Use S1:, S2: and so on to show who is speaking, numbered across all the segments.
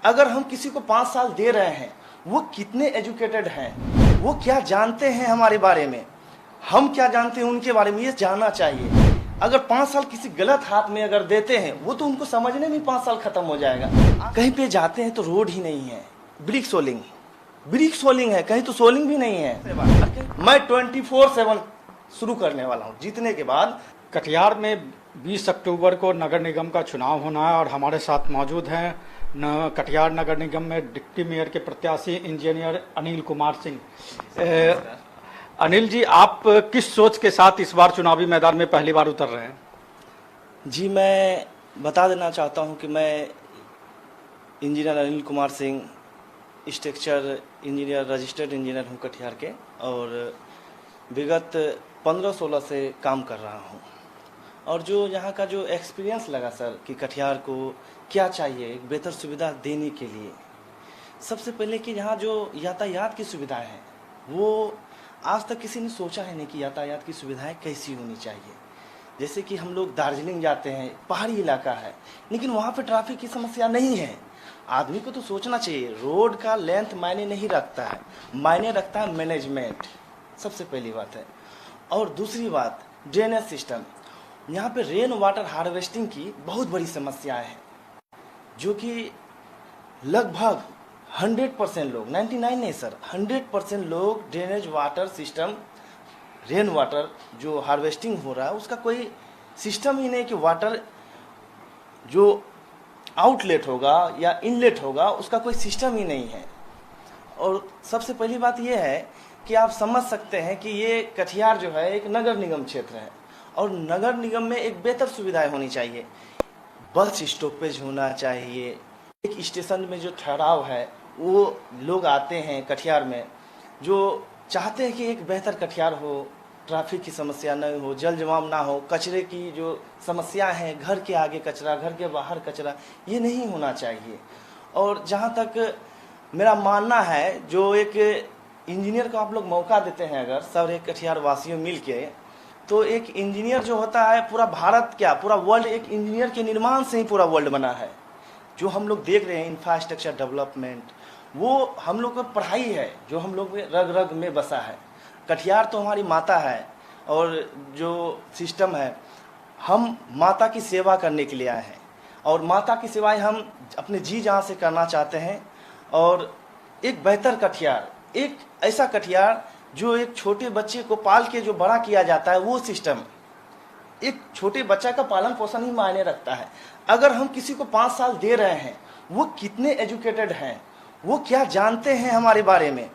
S1: अगर हम किसी को 5 साल दे रहे हैं, वो कितने एजुकेटेड हैं, वो क्या जानते हैं हमारे बारे में, हम क्या जानते हैं उनके बारे में, ये जानना चाहिए। अगर 5 साल किसी गलत हाथ में अगर देते हैं, वो तो उनको समझने में 5 साल खत्म हो जाएगा। कहीं पे जाते हैं तो रोड ही नहीं है, ब्रिक सोलिंग है, कहीं तो सोलिंग भी नहीं है। मैं 24/7 शुरू करने वाला हूँ जीतने के बाद।
S2: कटिहार में 20 अक्टूबर को नगर निगम का चुनाव होना है और हमारे साथ मौजूद हैं कटिहार नगर निगम में डिप्टी मेयर के प्रत्याशी इंजीनियर अनिल कुमार सिंह। अनिल जी, आप किस सोच के साथ इस बार चुनावी मैदान में पहली बार उतर रहे हैं?
S1: जी, मैं बता देना चाहता हूं कि मैं engineer Anil Kumar Singh, structure engineer, registered engineer हूं कटिहार के, और विगत 15-16 से काम कर रहा हूं। और जो यहाँ का जो एक्सपीरियंस लगा सर कि कटिहार को क्या चाहिए एक बेहतर सुविधा देने के लिए, सबसे पहले कि यहाँ जो यातायात की सुविधाएं हैं, वो आज तक किसी ने सोचा है नहीं कि यातायात की सुविधाएं कैसी होनी चाहिए। जैसे कि हम लोग दार्जिलिंग जाते हैं, पहाड़ी इलाका है, लेकिन वहाँ पे ट्रैफिक की समस्या नहीं है। आदमी को तो सोचना चाहिए, रोड का लेंथ मायने नहीं रखता है, मायने रखता है मैनेजमेंट, सबसे पहली बात है। और दूसरी बात, ड्रेनेज सिस्टम। यहाँ पे रेन वाटर हार्वेस्टिंग की बहुत बड़ी समस्याएं हैं, जो कि लगभग 100% लोग, 99 नहीं सर, 100% लोग drainage water system, rain water जो हार्वेस्टिंग हो रहा है उसका कोई सिस्टम ही नहीं कि वाटर जो आउटलेट होगा या इनलेट होगा उसका कोई सिस्टम ही नहीं है। और सबसे पहली बात यह है कि आप समझ सकते हैं कि ये कटिहार जो है एक नगर निगम क्षेत्र है, और नगर निगम में एक बेहतर सुविधाएं होनी चाहिए। बस स्टॉपेज होना चाहिए, एक स्टेशन में जो ठहराव है, वो लोग आते हैं कटिहार में जो चाहते हैं कि एक बेहतर कटिहार हो, ट्रैफिक की समस्या न हो, जल जमाव ना हो, कचरे की जो समस्या है, घर के आगे कचरा, घर के बाहर कचरा, ये नहीं होना चाहिए। और जहाँ तक मेरा मानना है, जो एक इंजीनियर को आप लोग मौका देते हैं अगर सब एक कटिहार वासियों मिल के, तो एक इंजीनियर जो होता है, पूरा भारत क्या पूरा वर्ल्ड एक इंजीनियर के निर्माण से ही पूरा वर्ल्ड बना है। जो हम लोग देख रहे हैं इंफ्रास्ट्रक्चर डेवलपमेंट, वो हम लोग को पढ़ाई है जो हम लोग रग रग में बसा है। कटिहार तो हमारी माता है, और जो सिस्टम है, हम माता की सेवा करने के लिए आए हैं, और माता की सेवाएं हम अपने जी जान से करना चाहते हैं। और एक बेहतर कटिहार, एक ऐसा कटिहार जो एक छोटे बच्चे को पाल के जो बड़ा किया जाता है, वो सिस्टम, एक छोटे बच्चा का पालन पोषण ही मायने रखता है। अगर हम किसी को 5 साल दे रहे हैं, वो कितने एजुकेटेड हैं, वो क्या जानते हैं हमारे बारे में,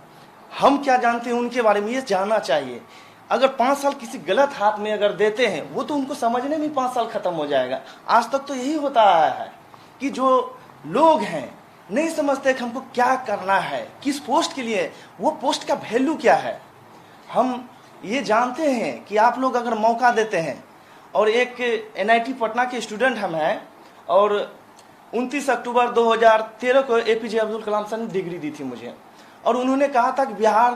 S1: हम क्या जानते हैं उनके बारे में, ये जानना चाहिए। अगर 5 साल किसी गलत हाथ में अगर देते हैं, वो तो उनको समझने में 5 साल खत्म हो जाएगा। आज तक तो यही होता आया है कि जो लोग हैं नहीं समझते कि हमको क्या करना है, किस पोस्ट के लिए, वो पोस्ट का वैल्यू क्या है। हम ये जानते हैं कि आप लोग अगर मौका देते हैं, और एक NIT पटना के स्टूडेंट हम हैं, और 29 अक्टूबर 2013 को APJ अब्दुल कलाम सर ने डिग्री दी थी मुझे, और उन्होंने कहा था कि बिहार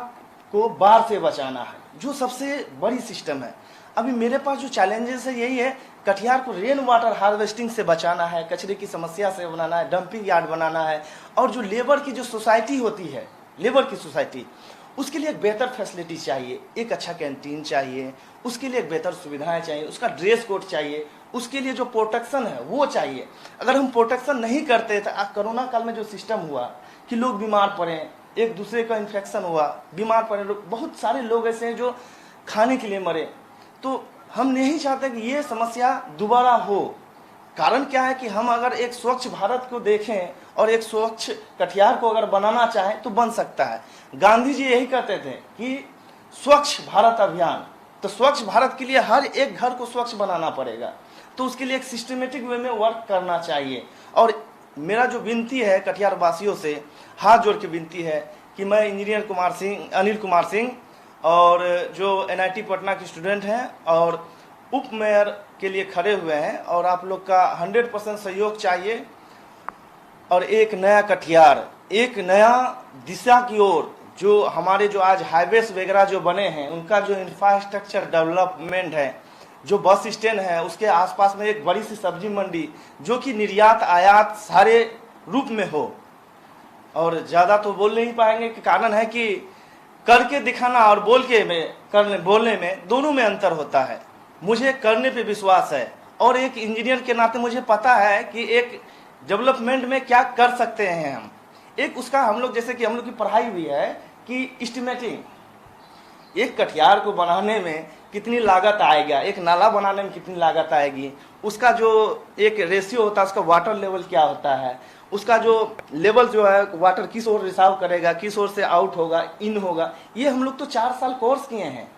S1: को बाढ़ से बचाना है, जो सबसे बड़ी सिस्टम है। अभी मेरे पास जो चैलेंजेस है यही है, कटिहार को रेन वाटर हार्वेस्टिंग से बचाना है, कचरे की समस्या से बनाना है, डंपिंग यार्ड बनाना है, और जो लेबर की जो सोसाइटी होती है, लेबर की सोसाइटी, उसके लिए एक बेहतर फैसिलिटी चाहिए, एक अच्छा कैंटीन चाहिए, उसके लिए एक बेहतर सुविधाएं चाहिए, उसका ड्रेस कोड चाहिए, उसके लिए जो प्रोटेक्शन है वो चाहिए। अगर हम प्रोटेक्शन नहीं करते तो कोरोना काल में जो सिस्टम हुआ कि लोग बीमार पड़े, एक दूसरे का इन्फेक्शन हुआ, बीमार पड़े लोग, बहुत सारे लोग ऐसे हैं जो खाने के लिए मरे। तो हम नहीं चाहते कि ये समस्या दोबारा हो। कारण क्या है कि हम अगर एक स्वच्छ भारत को देखें और एक स्वच्छ कटिहार को अगर बनाना चाहें तो बन सकता है। गांधी जी यही कहते थे कि स्वच्छ भारत अभियान, तो स्वच्छ भारत के लिए हर एक घर को स्वच्छ बनाना पड़ेगा, तो उसके लिए एक सिस्टमेटिक वे में वर्क करना चाहिए। और मेरा जो विनती है कटिहार वासियों से, हाथ जोड़ के विनती है कि मैं इंजीनियर अनिल कुमार सिंह, और जो NIT पटना के स्टूडेंट हैं और उप मेयर के लिए खड़े हुए हैं, और आप लोग का 100% सहयोग चाहिए, और एक नया कटिहार, एक नया दिशा की ओर, जो हमारे जो आज हाईवेज वगैरह जो बने हैं, उनका जो इंफ्रास्ट्रक्चर डेवलपमेंट है, जो बस स्टैंड है, उसके आसपास में एक बड़ी सी सब्जी मंडी, जो कि निर्यात आयात सारे रूप में हो, और ज़्यादा तो बोल नहीं पाएंगे कि कारण है कि करके दिखाना और बोलने में दोनों में अंतर होता है। मुझे करने पे विश्वास है और एक इंजीनियर के नाते मुझे पता है कि एक डेवलपमेंट में क्या कर सकते हैं हम। एक उसका हम लोग जैसे कि हम लोग की पढ़ाई हुई है कि एस्टिमेटिंग, एक कटियार को बनाने में कितनी लागत आएगा, एक नाला बनाने में कितनी लागत आएगी, उसका जो एक रेशियो होता है, उसका वाटर लेवल क्या होता है, उसका जो लेवल जो है वाटर किस ओर रिसाव करेगा, किस ओर से आउट होगा, इन होगा, ये हम लोग तो 4 साल कोर्स किए हैं।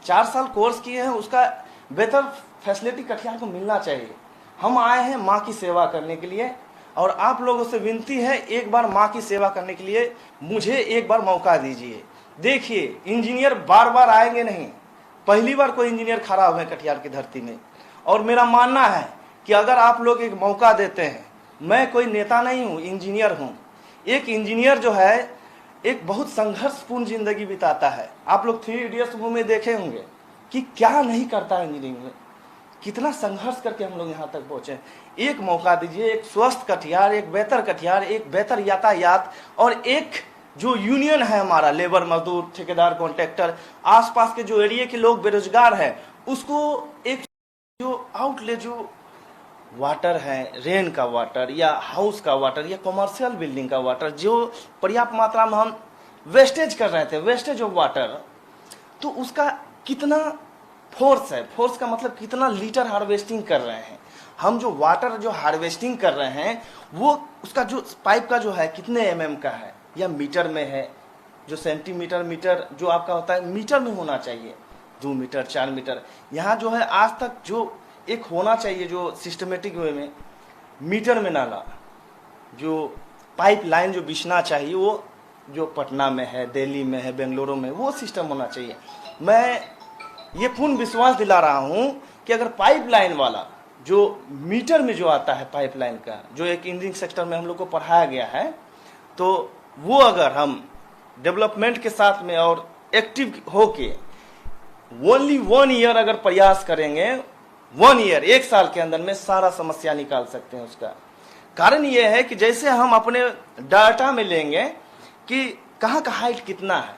S1: 4 साल कोर्स किए हैं, उसका बेहतर फैसिलिटी कटियार को मिलना चाहिए। हम आए हैं माँ की सेवा करने के लिए और आप लोगों से विनती है एक बार माँ की सेवा करने के लिए मुझे एक बार मौका दीजिए। देखिए इंजीनियर बार बार आएंगे नहीं, पहली बार कोई इंजीनियर खड़ा हुए कटियार की धरती में। और मेरा मानना है कि अगर आप लोग एक मौका देते हैं, मैं कोई नेता नहीं हूँ, इंजीनियर हूँ। एक इंजीनियर जो है एक बहुत संघर्षपूर्ण जिंदगी बिताता है। आप लोग 3 इडियट्स मूवी में देखे होंगे कि क्या नहीं करता है इंजीनियरिंग में, कितना संघर्ष करके हम लोग यहाँ तक पहुँचे। एक मौका दीजिए, एक स्वस्थ कटियार, एक बेहतर कटियार, एक बेहतर यातायात और एक जो यूनियन है हमारा, लेबर, मजदूर, ठेकेदार, कॉन्ट्रैक्टर, आसपास के जो एरिया के लोग बेरोजगार हैं, उसको एक जो आउटलेट, जो वाटर है, रेन का वाटर या हाउस का वाटर या कमर्शियल बिल्डिंग का वाटर, जो पर्याप्त मात्रा में हम वेस्टेज कर रहे थे, वेस्टेज ऑफ वाटर, तो उसका कितना फोर्स है, फोर्स का मतलब कितना लीटर हार्वेस्टिंग कर रहे हैं हम। जो वाटर जो हार्वेस्टिंग कर रहे हैं वो उसका जो पाइप का जो है कितने एमएम का है या मीटर में है, जो सेंटीमीटर, मीटर जो आपका होता है मीटर में होना चाहिए, 2 मीटर 4 मीटर। यहाँ जो है आज तक जो एक होना चाहिए जो सिस्टमेटिक वे में मीटर में नाला, जो पाइप लाइन जो बिछना चाहिए वो जो पटना में है, दिल्ली में है, बेंगलुरु में, वो सिस्टम होना चाहिए। मैं ये पूर्ण विश्वास दिला रहा हूँ कि अगर पाइप लाइन वाला जो मीटर में जो आता है पाइप लाइन का, जो एक इंजीनियरिंग सेक्टर में हम लोग को पढ़ाया गया है, तो वो अगर हम डेवलपमेंट के साथ में और एक्टिव होके ओनली 1 ईयर अगर प्रयास करेंगे, 1 ईयर, 1 साल के अंदर में सारा समस्या निकाल सकते हैं। उसका कारण ये है कि जैसे हम अपने डाटा में लेंगे कि कहाँ का हाइट कितना है,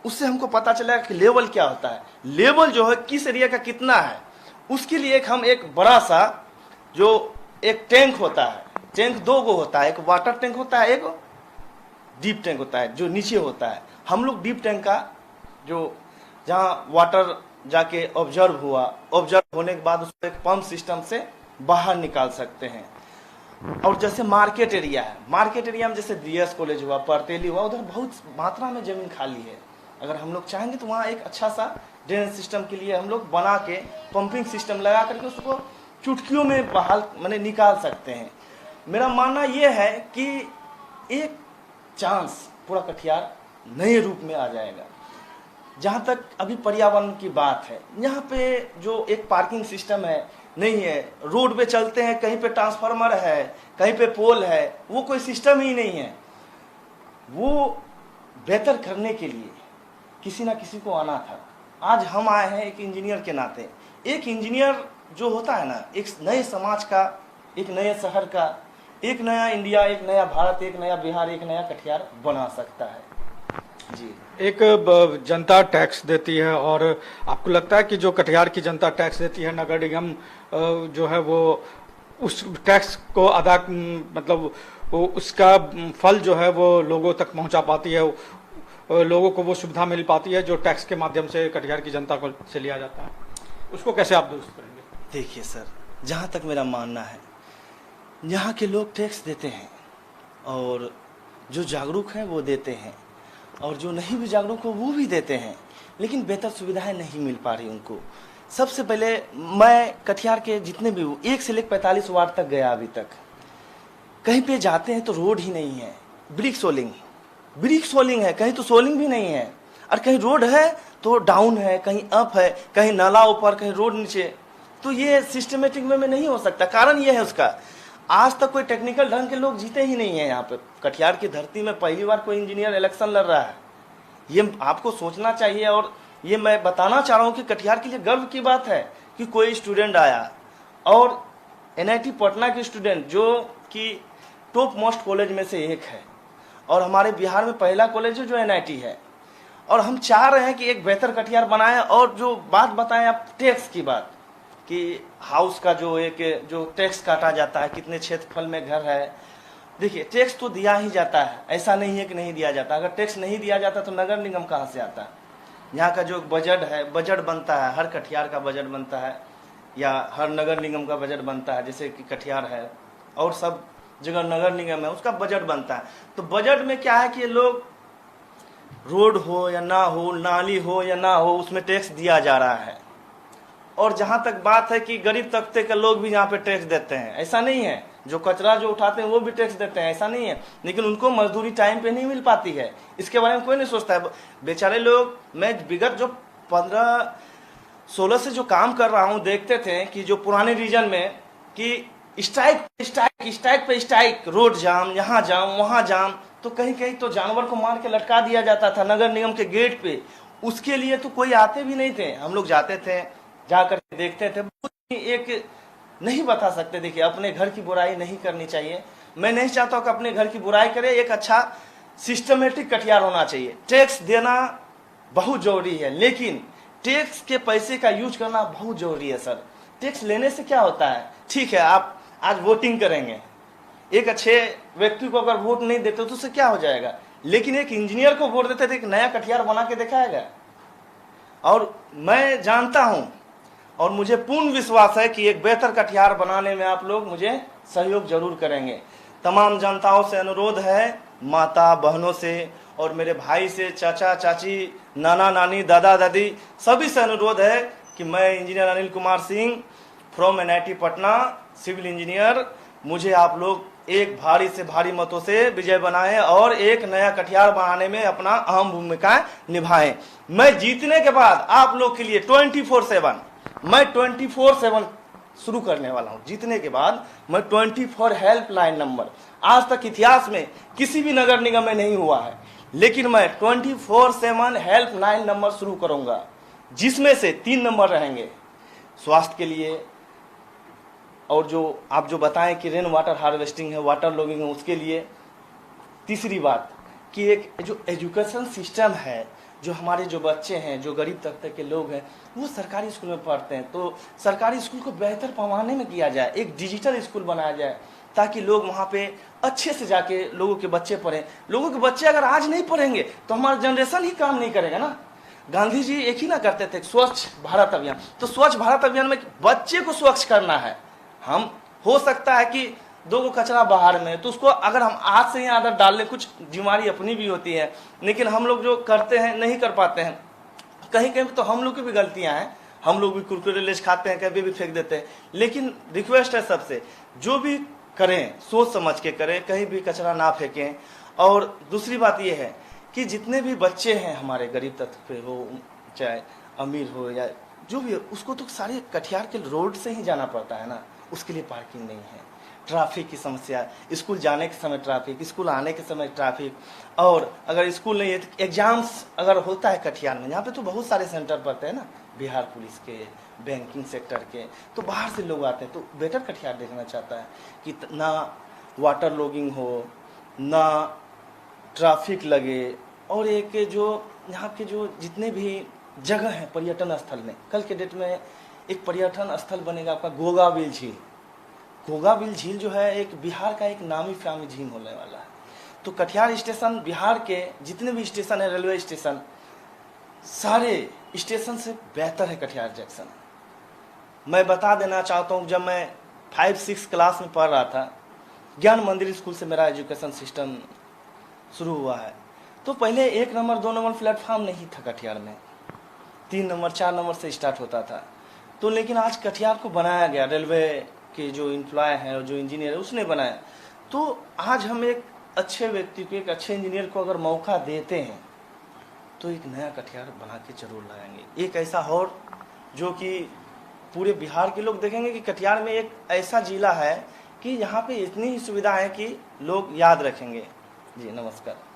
S1: उससे हमको पता चलेगा कि लेवल क्या होता है, लेवल जो है किस एरिया का कितना है। उसके लिए हम एक बड़ा सा जो एक टैंक होता है, टैंक 2 गो होता है, एक वाटर टैंक होता है, एक डीप टैंक होता है जो नीचे होता है। हम लोग डीप टैंक का जो जहाँ वाटर जाके ऑब्जर्व हुआ, ऑब्जर्व होने के बाद उसको एक पंप सिस्टम से बाहर निकाल सकते हैं। और जैसे मार्केट एरिया है, मार्केट एरिया में जैसे बीएस कॉलेज हुआ, परतेली हुआ, उधर बहुत मात्रा में जमीन खाली है। अगर हम लोग चाहेंगे तो वहाँ एक अच्छा सा ड्रेनेज सिस्टम के लिए हम लोग बना के पंपिंग सिस्टम लगा करके उसको चुटकियों में बहाल मैंने निकाल सकते हैं। मेरा मानना ये है कि एक चांस पूरा कटियार नए रूप में आ जाएगा। जहाँ तक अभी पर्यावरण की बात है, यहाँ पे जो एक पार्किंग सिस्टम है नहीं है, रोड पे चलते हैं, कहीं पे ट्रांसफार्मर है, कहीं पे पोल है, वो कोई सिस्टम ही नहीं है। वो बेहतर करने के लिए किसी ना किसी को आना था। आज हम आए हैं एक इंजीनियर के नाते। एक इंजीनियर जो होता है ना, एक नए समाज का, एक नए शहर का, एक नया इंडिया, एक नया भारत, एक नया बिहार, एक नया कटिहार बना सकता है। जी,
S2: एक जनता टैक्स देती है और आपको लगता है कि जो कटिहार की जनता टैक्स देती है, नगर निगम जो है वो उस टैक्स को अदा मतलब वो उसका फल जो है वो लोगों तक पहुंचा पाती है, लोगों को वो सुविधा मिल पाती है जो टैक्स के माध्यम से कटिहार की जनता को से लिया जाता है, उसको कैसे आप दुरुस्त करेंगे?
S1: देखिए सर, जहाँ तक मेरा मानना है, यहाँ के लोग टैक्स देते हैं और जो जागरूक हैं वो देते हैं और जो नहीं भी जागरूक हो वो भी देते हैं, लेकिन बेहतर सुविधाएं नहीं मिल पा रही उनको। सबसे पहले मैं कटिहार के जितने भी 1 से लेकर 45 वार्ड तक गया, अभी तक कहीं पे जाते हैं तो रोड ही नहीं है, ब्रिक सोलिंग है, कहीं तो सोलिंग भी नहीं है, और कहीं रोड है तो डाउन है, कहीं अप है, कहीं नाला ऊपर, कहीं रोड नीचे। तो ये सिस्टमेटिक वे में नहीं हो सकता। कारण ये है उसका, आज तक कोई टेक्निकल ढंग के लोग जीते ही नहीं है। यहाँ पे कटिहार की धरती में पहली बार कोई इंजीनियर इलेक्शन लड़ रहा है, ये आपको सोचना चाहिए। और ये मैं बताना चाह रहा हूँ कि कटिहार के लिए गर्व की बात है कि कोई स्टूडेंट आया और एनआईटी पटना के स्टूडेंट जो कि टॉप मोस्ट कॉलेज में से एक है, और हमारे बिहार में पहला कॉलेज है जो NIT है। और हम चाह रहे हैं कि एक बेहतर कटिहार बनाएं। और जो बात बताएं आप टैक्स की बात, कि हाउस का जो टैक्स काटा जाता है, कितने क्षेत्रफल में घर है, देखिए टैक्स तो दिया ही जाता है, ऐसा नहीं है कि नहीं दिया जाता। अगर टैक्स नहीं दिया जाता तो नगर निगम कहाँ से आता है? यहाँ का जो बजट है, बजट बनता है, हर कटिहार का बजट बनता है या हर नगर निगम का बजट बनता है। जैसे कि कटिहार है और सब जगह नगर निगम है, उसका बजट बनता है। तो बजट में क्या है कि ये लोग रोड हो या ना हो, नाली हो या ना हो, उसमें टैक्स दिया जा रहा है। और जहां तक बात है कि गरीब तबके के लोग भी यहाँ पे टैक्स देते हैं, ऐसा नहीं है। जो कचरा जो उठाते हैं वो भी टैक्स देते हैं, ऐसा नहीं है। लेकिन उनको मजदूरी टाइम पे नहीं मिल पाती है, इसके बारे में कोई नहीं सोचता है। बेचारे लोग, मैं विगत जो 15-16 से जो काम कर रहा हूँ, देखते थे कि जो पुराने रीजन में कि स्ट्राइक पे स्ट्राइक, रोड जाम, यहाँ जाम वहाँ जाम, तो कहीं कहीं तो जानवर को मार के लटका दिया जाता था नगर निगम के गेट पे। उसके लिए तो कोई आते भी नहीं थे, हम लोग जाते थे, जाकर देखते थे। एक नहीं बता सकते। देखिए अपने घर की बुराई नहीं करनी चाहिए। मैं नहीं चाहता कि अपने घर की बुराई करे। एक अच्छा सिस्टमेटिक कटिहार होना चाहिए। टैक्स देना बहुत जरूरी है, लेकिन टैक्स के पैसे का यूज करना बहुत जरूरी है सर। टैक्स लेने से क्या होता है? ठीक है, आप आज वोटिंग करेंगे, एक अच्छे व्यक्ति को अगर वोट नहीं देते तो उससे क्या हो जाएगा? लेकिन एक इंजीनियर को वोट देते थे, एक नया कटिहार बना के दिखाएगा। और मैं जानता हूं और मुझे पूर्ण विश्वास है कि एक बेहतर कटिहार बनाने में आप लोग मुझे सहयोग जरूर करेंगे। तमाम जनताओं से अनुरोध है, माता बहनों से और मेरे भाई से, चाचा चाची, नाना नानी, दादा दादी, सभी से अनुरोध है कि मैं engineer Anil Kumar Singh from NIT Patna, civil engineer, मुझे आप लोग एक भारी से भारी मतों से विजय बनाएं और एक नया कटिहार बनाने में अपना अहम भूमिका निभाएं। मैं जीतने के बाद आप लोग के लिए 24/7 शुरू करने वाला हूं। जीतने के बाद मैं 24 हेल्पलाइन नंबर, आज तक इतिहास में किसी भी नगर निगम में नहीं हुआ है, लेकिन मैं 24/7 हेल्पलाइन नंबर शुरू करूंगा, जिसमें से 3 नंबर रहेंगे स्वास्थ्य के लिए, और जो आप जो बताएं कि रेन वाटर हार्वेस्टिंग है, वाटर लॉगिंग है, उसके लिए। तीसरी बात कि एक जो एजुकेशन सिस्टम है, जो हमारे जो बच्चे हैं, जो गरीब तबके के लोग हैं, वो सरकारी स्कूल में पढ़ते हैं, तो सरकारी स्कूल को बेहतर पैमाने में किया जाए, एक डिजिटल स्कूल बनाया जाए, ताकि लोग वहाँ पे अच्छे से जाके लोगों के बच्चे पढ़ें। लोगों के बच्चे अगर आज नहीं पढ़ेंगे तो हमारा जनरेशन ही काम नहीं करेगा ना। गांधी जी एक ही ना करते थे, स्वच्छ भारत अभियान। तो स्वच्छ भारत अभियान में बच्चे को स्वच्छ करना है। हम हो सकता है कि 2 को कचरा बाहर में, तो उसको अगर हम आज से ही आदत डाल लें, कुछ बीमारी अपनी भी होती है, लेकिन हम लोग जो करते हैं नहीं कर पाते हैं। कहीं कहीं तो हम लोग की भी गलतियां हैं, हम लोग भी कुरकुरे लेज खाते हैं, कभी भी फेंक देते हैं। लेकिन रिक्वेस्ट है सबसे, जो भी करें सोच समझ के करें, कहीं भी कचरा ना फेंकें। और दूसरी बात यह है कि जितने भी बच्चे हैं हमारे गरीब तबके हो, चाहे अमीर हो या जो भी, उसको तो सारे कटिहार के रोड से ही जाना पड़ता है ना। उसके लिए पार्किंग नहीं है, ट्रैफिक की समस्या, स्कूल जाने के समय ट्रैफिक, स्कूल आने के समय ट्रैफिक। और अगर स्कूल नहीं है तो एग्जाम्स अगर होता है कटिहार में, यहाँ पे तो बहुत सारे सेंटर पड़ते हैं ना, बिहार पुलिस के, बैंकिंग सेक्टर के, तो बाहर से लोग आते हैं। तो बेटर कटिहार देखना चाहता है कि ना वाटर लॉगिंग हो, ना ट्रैफिक लगे, और एक जो यहाँ के जो जितने भी जगह हैं पर्यटन स्थल में, कल के डेट में एक पर्यटन स्थल बनेगा आपका गोगाबिल झील। गोगाबिल झील जो है एक बिहार का एक नामी फामी झील होने वाला है। तो कटिहार स्टेशन, बिहार के जितने भी स्टेशन है, रेलवे स्टेशन, सारे स्टेशन से बेहतर है कटिहार जंक्शन। मैं बता देना चाहता हूँ, जब मैं 5-6 क्लास में पढ़ रहा था, ज्ञान मंदिर स्कूल से मेरा एजुकेशन सिस्टम शुरू हुआ है, तो पहले 1 नंबर 2 नंबर प्लेटफॉर्म नहीं था कटिहार में, 3 नंबर 4 नंबर से स्टार्ट होता था। तो लेकिन आज कटिहार को बनाया गया, रेलवे के जो एम्प्लॉय है और जो इंजीनियर है उसने बनाया। तो आज हम एक अच्छे व्यक्ति को, एक अच्छे इंजीनियर को अगर मौका देते हैं तो एक नया कटिहार बना के जरूर लाएंगे। एक ऐसा और जो कि पूरे बिहार के लोग देखेंगे कि कटिहार में एक ऐसा जिला है कि यहाँ पे इतनी ही सुविधा है कि लोग याद रखेंगे। जी नमस्कार।